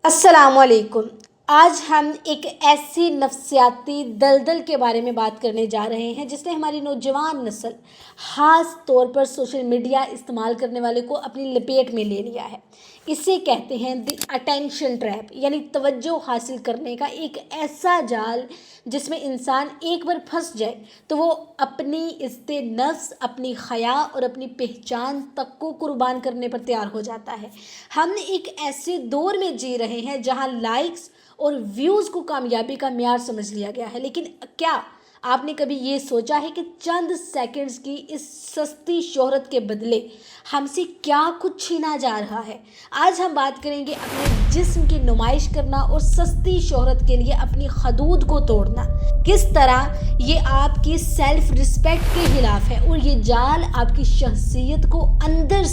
अस्सलाम वालेकुम। आज हम एक ऐसी नफ्सियाती दलदल के बारे में बात करने जा रहे हैं जिसने हमारी नौजवान नस्ल ख़ास तौर पर सोशल मीडिया इस्तेमाल करने वाले को अपनी लपेट में ले लिया है। इसे कहते हैं द अटेंशन ट्रैप, यानी तवज्जो हासिल करने का एक ऐसा जाल जिसमें इंसान एक बार फंस जाए तो वो अपनी इज्जत नफ्स, अपनी हया और अपनी पहचान तक को कुर्बान करने पर तैयार हो जाता है। हम एक ऐसे दौर में जी रहे हैं जहां लाइक्स और व्यूज़ को कामयाबी का म्यार समझ लिया गया है। लेकिन क्या आपने कभी ये सोचा है कि चंद सेकंड्स की इस सस्ती शोहरत के बदले हमसे क्या कुछ छीना जा रहा है? आज हम बात करेंगे अपने जिस्म की नुमाइश करना और सस्ती शोहरत के लिए अपनी हदूद को तोड़ना। किस तरह ये आपकी सेल्फ रिस्पेक्ट के खिलाफ है और ये जाल आपकी शख्सियत को अंदर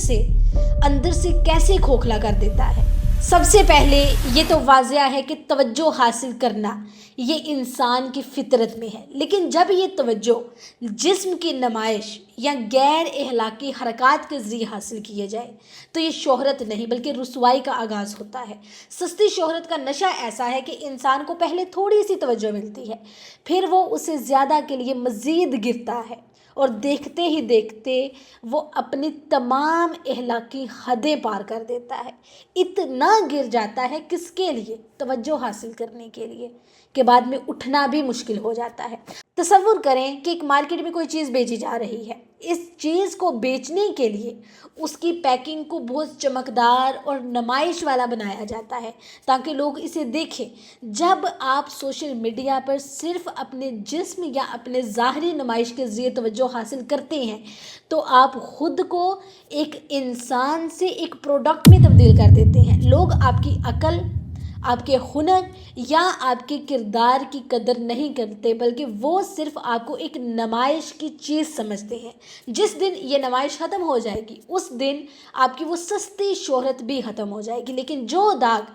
से कैसे खोखला कर देता है। सबसे पहले ये तो वाज़िया है कि तवज्जो हासिल करना ये इंसान की फितरत में है, लेकिन जब ये तवज्जो जिस्म की नुमाइश या गैर अखलाकी हरकत के ज़रिए हासिल किए जाए तो ये शोहरत नहीं बल्कि रुसवाई का आगाज़ होता है। सस्ती शोहरत का नशा ऐसा है कि इंसान को पहले थोड़ी सी तवज्जो मिलती है, फिर वो उसे ज़्यादा के लिए मज़ीद गिरता है और देखते ही देखते वो अपनी तमाम अखलाकी हदें पार कर देता है। इतना गिर जाता है किसके लिए? तवज्जो हासिल करने के लिए, के बाद में उठना भी मुश्किल हो जाता है। तसव्वुर करें कि एक मार्केट में कोई चीज़ बेची जा रही है। इस चीज़ को बेचने के लिए उसकी पैकिंग को बहुत चमकदार और नुमाइश वाला बनाया जाता है ताकि लोग इसे देखें। जब आप सोशल मीडिया पर सिर्फ अपने जिस्म या अपने ज़ाहरी नुमाइश के ज़रिए तवज्जो हासिल करते हैं तो आप ख़ुद को एक इंसान से एक प्रोडक्ट में तब्दील कर देते हैं। लोग आपकी अकल, आपके हुनर या आपके किरदार की कदर नहीं करते, बल्कि वो सिर्फ आपको एक नुमाइश की चीज़ समझते हैं। जिस दिन ये नुमाइश ख़त्म हो जाएगी उस दिन आपकी वो सस्ती शोहरत भी ख़त्म हो जाएगी, लेकिन जो दाग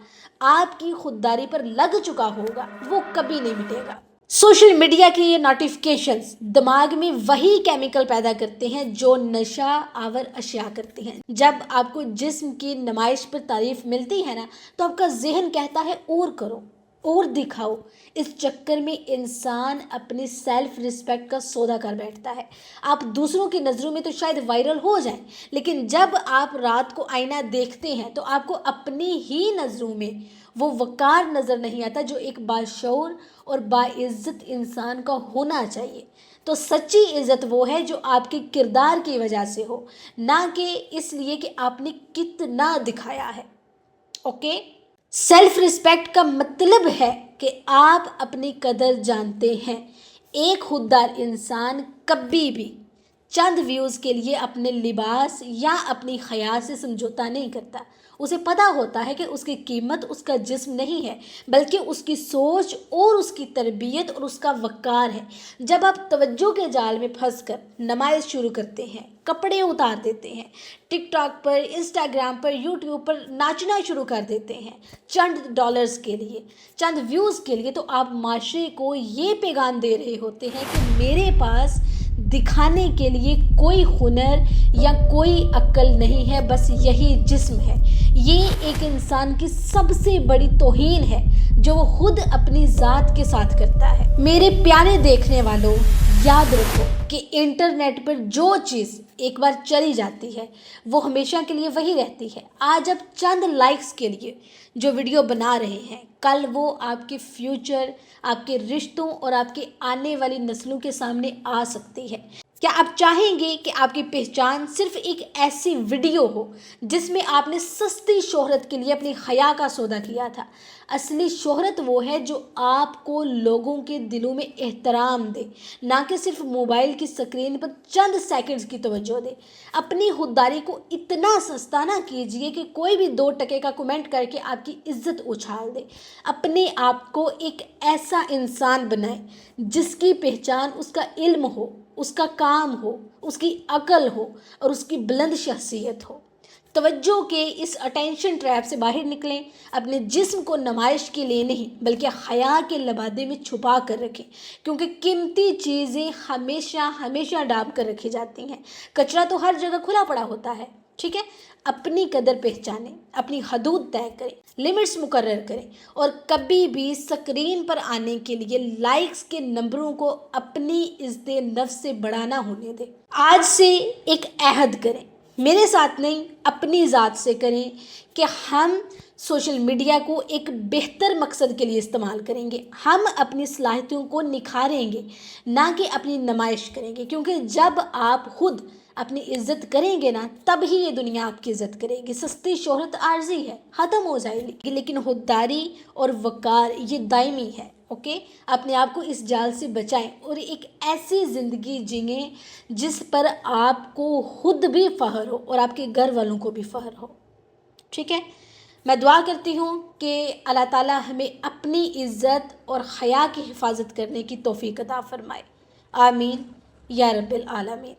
आपकी खुददारी पर लग चुका होगा वो कभी नहीं मिटेगा। सोशल मीडिया की ये नोटिफिकेशंस दिमाग में वही केमिकल पैदा करते हैं जो नशा आवर अशिया करते हैं। जब आपको जिस्म की नुमाइश पर तारीफ मिलती है ना तो आपका जहन कहता है और करो और दिखाओ। इस चक्कर में इंसान अपनी सेल्फ रिस्पेक्ट का सौदा कर बैठता है। आप दूसरों की नज़रों में तो शायद वायरल हो जाएं, लेकिन जब आप रात को आईना देखते हैं तो आपको अपनी ही नज़रों में वो वक़ार नज़र नहीं आता जो एक बाशऊर और बाइज़्ज़त इंसान का होना चाहिए। तो सच्ची इज़्ज़त वो है जो आपके किरदार की वजह से हो, ना कि इसलिए कि आपने कितना दिखाया है। ओके, सेल्फ रिस्पेक्ट का मतलब है कि आप अपनी कदर जानते हैं। एक खुददार इंसान कभी भी चंद व्यूज़ के लिए अपने लिबास या अपनी हया से समझौता नहीं करता। उसे पता होता है कि उसकी कीमत उसका जिस्म नहीं है बल्कि उसकी सोच और उसकी तरबियत और उसका वक़ार है। जब आप तवज्जो के जाल में फंसकर नुमाइश शुरू करते हैं, कपड़े उतार देते हैं, टिकटॉक पर, इंस्टाग्राम पर, यूट्यूब पर नाचना शुरू कर देते हैं चंद डॉलर्स के लिए, चंद व्यूज़ के लिए, तो आप माशरे को ये पैगाम दे रहे होते हैं कि मेरे पास दिखाने के लिए कोई हुनर या कोई अक्ल नहीं है, बस यही जिस्म है। ये एक इंसान की सबसे बड़ी तौहीन है जो वो खुद अपनी ज़ात के साथ करता है। मेरे प्यारे देखने वालों, याद रखो कि इंटरनेट पर जो चीज़ एक बार चली जाती है वो हमेशा के लिए वही रहती है। आज आप चंद लाइक्स के लिए जो वीडियो बना रहे हैं, कल वो आपके फ्यूचर, आपके रिश्तों और आपके आने वाली नस्लों के सामने आ सकती है। क्या आप चाहेंगे कि आपकी पहचान सिर्फ एक ऐसी वीडियो हो जिसमें आपने सस्ती शोहरत के लिए अपनी हया का सौदा किया था? असली शोहरत वो है जो आपको लोगों के दिलों में एहतराम दे, ना कि सिर्फ मोबाइल की स्क्रीन पर चंद सेकंड्स की तवज्जो दे। अपनी खुददारी को इतना सस्ता ना कीजिए कि कोई भी 2 टके का कमेंट करके आपकी इज्जत उछाल दे। अपने आप को एक ऐसा इंसान बनाए जिसकी पहचान उसका इल्म हो, उसका काम हो, उसकी अकल हो और उसकी बुलंद शख्सियत हो। तवज्जो के इस अटेंशन ट्रैप से बाहर निकलें। अपने जिस्म को नुमाइश के लिए नहीं बल्कि हया के लबादे में छुपा कर रखें, क्योंकि कीमती चीज़ें हमेशा हमेशा डाब कर रखी जाती हैं। कचरा तो हर जगह खुला पड़ा होता है। ٹھیک ہے، اپنی قدر پہچانیں، اپنی حدود طے کریں، لمٹس مقرر کریں، اور کبھی بھی اسکرین پر آنے کے لیے لائکس کے نمبروں کو اپنی عزت نفس سے بڑا نہ ہونے دیں۔ آج سے ایک عہد کریں، میرے ساتھ نہیں اپنی ذات سے کریں، کہ ہم سوشل میڈیا کو ایک بہتر مقصد کے لیے استعمال کریں گے، ہم اپنی صلاحیتوں کو نکھاریں گے، نہ کہ اپنی نمائش کریں گے، کیونکہ جب آپ خود اپنی عزت کریں گے نا تب ہی یہ دنیا آپ کی عزت کرے گی۔ سستی شہرت عارضی ہے، ختم ہو جائے گی، لیکن خودداری اور وقار یہ دائمی ہے۔ اوکے، اپنے آپ کو اس جال سے بچائیں اور ایک ایسی زندگی جئیں جس پر آپ کو خود بھی فخر ہو اور آپ کے گھر والوں کو بھی فخر ہو۔ ٹھیک ہے، میں دعا کرتی ہوں کہ اللہ تعالیٰ ہمیں اپنی عزت اور حیا کی حفاظت کرنے کی توفیق عطا فرمائے۔ آمین یا رب العالمین۔